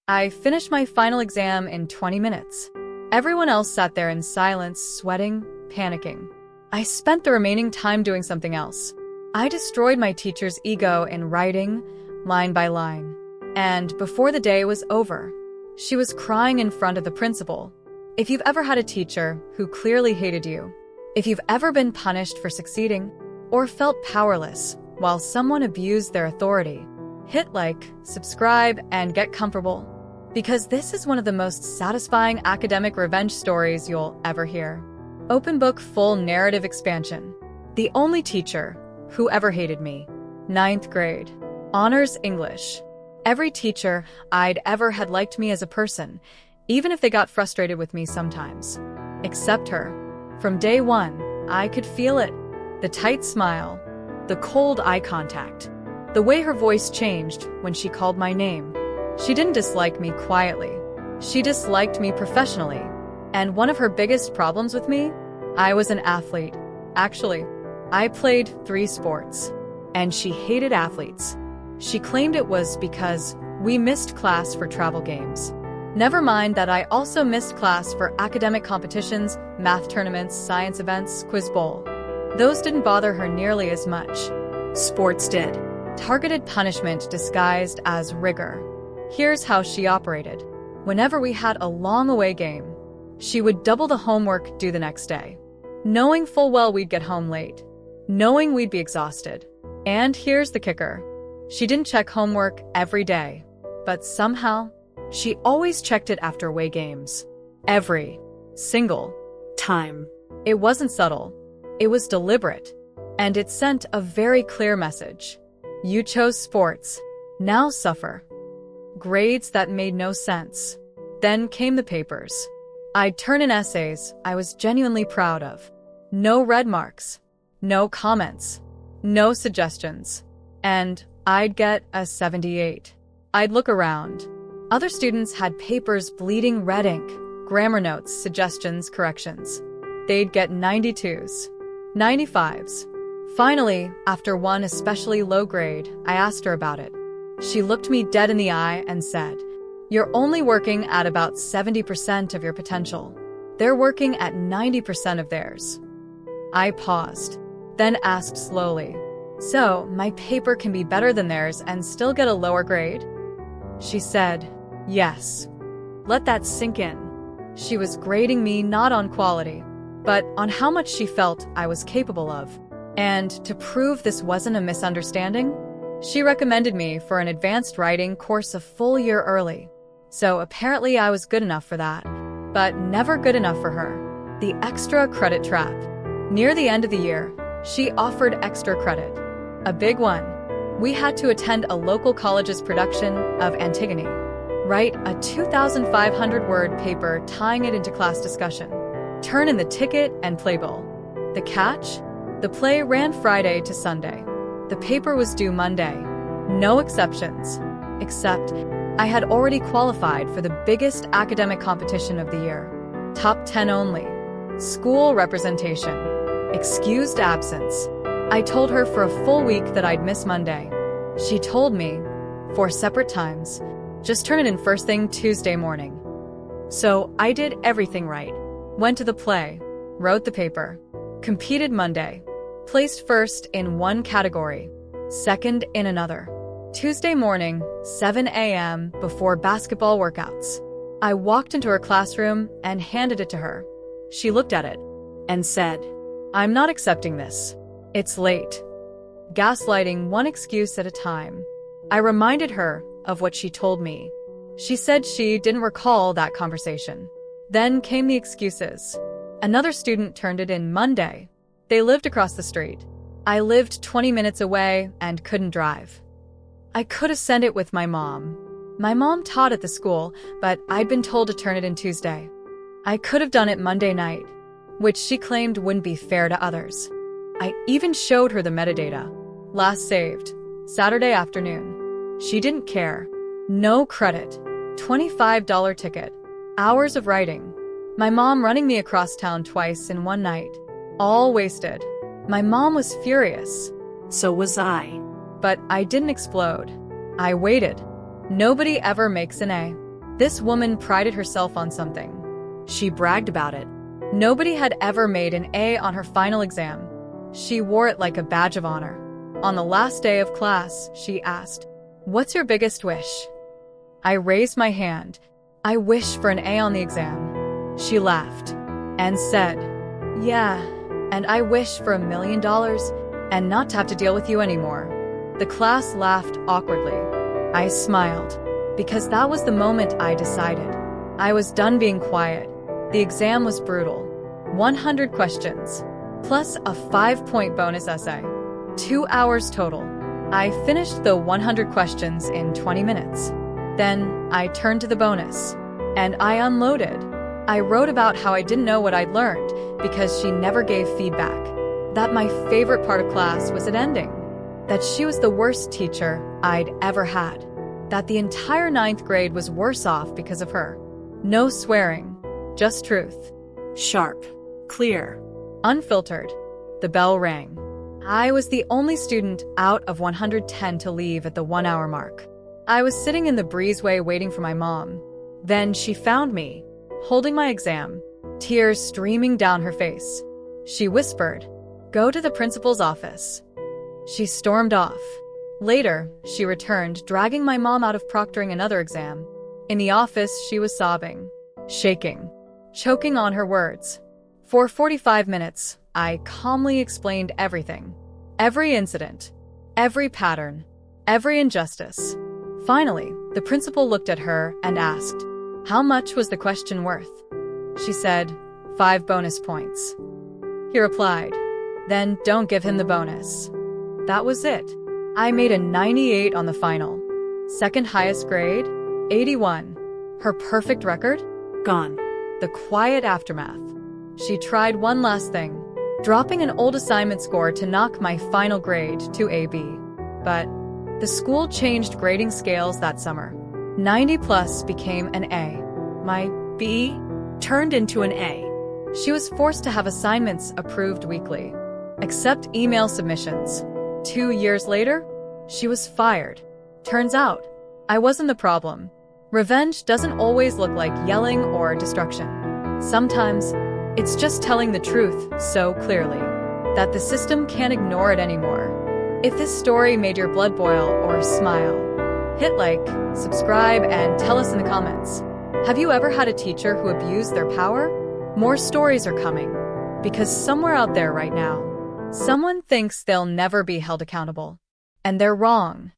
I finished my final exam in 20 minutes. Everyone else sat there in silence, sweating, panicking. I spent the remaining time doing something else. I destroyed my teacher's ego in writing, line by line. And before the day was over, she was crying in front of the principal. If you've ever had a teacher who clearly hated you, if you've ever been punished for succeeding, or felt powerless while someone abused their authority, hit like, subscribe, and get comfortable, because this is one of the most satisfying academic revenge stories you'll ever hear. Open book full narrative expansion. The only teacher who ever hated me. 9th grade. Honors English. Every teacher I'd ever had liked me as a person, even if they got frustrated with me sometimes. Except her. From day one, I could feel it. The tight smile, the cold eye contact, the way her voice changed when she called my name. She didn't dislike me quietly. She disliked me professionally. And one of her biggest problems with me? I was an athlete. Actually, I played 3 sports. And she hated athletes. She claimed it was because we missed class for travel games. Never mind that I also missed class for academic competitions, math tournaments, science events, quiz bowl. Those didn't bother her nearly as much. Sports did. Targeted punishment disguised as rigor. Here's how she operated. Whenever we had a long away game, she would double the homework due the next day, knowing full well we'd get home late, knowing we'd be exhausted. And here's the kicker. She didn't check homework every day, but somehow, she always checked it after away games. Every single time. It wasn't subtle. It was deliberate. And it sent a very clear message. You chose sports. Now suffer. Grades that made no sense. Then came the papers. I'd turn in essays I was genuinely proud of. No red marks. No comments. No suggestions. And I'd get a 78. I'd look around. Other students had papers bleeding red ink, grammar notes, suggestions, corrections. They'd get 92s, 95s. Finally, after one especially low grade, I asked her about it. She looked me dead in the eye and said, "You're only working at about 70% of your potential. They're working at 90% of theirs." I paused, then asked slowly, "So, my paper can be better than theirs and still get a lower grade?" She said, "Yes." Let that sink in. She was grading me not on quality, but on how much she felt I was capable of. And to prove this wasn't a misunderstanding, she recommended me for an advanced writing course a full year early. So apparently I was good enough for that, but never good enough for her. The extra credit trap. Near the end of the year, she offered extra credit. A big one. We had to attend a local college's production of Antigone. Write a 2,500-word paper tying it into class discussion. Turn in the ticket and playbill. The catch? The play ran Friday to Sunday. The paper was due Monday. No exceptions. Except, I had already qualified for the biggest academic competition of the year. Top 10 only. School representation. Excused absence. I told her for a full week that I'd miss Monday. She told me, 4 separate times, just turn it in first thing Tuesday morning. So I did everything right. Went to the play, wrote the paper, competed Monday, placed first in one category, second in another. Tuesday morning, 7 a.m. before basketball workouts. I walked into her classroom and handed it to her. She looked at it and said, "I'm not accepting this. It's late." Gaslighting one excuse at a time. I reminded her of what she told me. She said she didn't recall that conversation. Then came the excuses. Another student turned it in Monday. They lived across the street. I lived 20 minutes away and couldn't drive. I could have sent it with my mom. My mom taught at the school, but I'd been told to turn it in Tuesday. I could have done it Monday night, which she claimed wouldn't be fair to others. I even showed her the metadata. Last saved, Saturday afternoon. She didn't care. No credit. $25 ticket. Hours of writing. My mom running me across town twice in one night. All wasted. My mom was furious. So was I. But I didn't explode. I waited. Nobody ever makes an A. This woman prided herself on something. She bragged about it. Nobody had ever made an A on her final exam. She wore it like a badge of honor. On the last day of class, she asked, "What's your biggest wish?" I raised my hand. "I wish for an A on the exam." She laughed and said, "Yeah, and I wish for $1 million and not to have to deal with you anymore." The class laughed awkwardly. I smiled, because that was the moment I decided. I was done being quiet. The exam was brutal. 100 questions, plus a 5-point bonus essay. 2 hours total. I finished the 100 questions in 20 minutes. Then I turned to the bonus, and I unloaded. I wrote about how I didn't know what I'd learned because she never gave feedback. That my favorite part of class was it ending. That she was the worst teacher I'd ever had. That the entire 9th grade was worse off because of her. No swearing, just truth. Sharp, clear, unfiltered. The bell rang. I was the only student out of 110 to leave at the 1-hour mark. I was sitting in the breezeway waiting for my mom. Then she found me, holding my exam, tears streaming down her face. She whispered, "Go to the principal's office." She stormed off. Later, she returned, dragging my mom out of proctoring another exam. In the office, she was sobbing, shaking, choking on her words. For 45 minutes, I calmly explained everything. Every incident, every pattern, every injustice. Finally, the principal looked at her and asked, "How much was the question worth?" She said, 5 bonus points. He replied, "Then don't give him the bonus." That was it. I made a 98 on the final. Second highest grade, 81. Her perfect record? Gone. The quiet aftermath. She tried one last thing, dropping an old assignment score to knock my final grade to AB. But the school changed grading scales that summer. 90 plus became an A. My B turned into an A. She was forced to have assignments approved weekly, except email submissions. 2 years later, she was fired. Turns out, I wasn't the problem. Revenge doesn't always look like yelling or destruction. Sometimes, it's just telling the truth so clearly that the system can't ignore it anymore. If this story made your blood boil or smile, hit like, subscribe, and tell us in the comments. Have you ever had a teacher who abused their power? More stories are coming, because somewhere out there right now, someone thinks they'll never be held accountable. And they're wrong.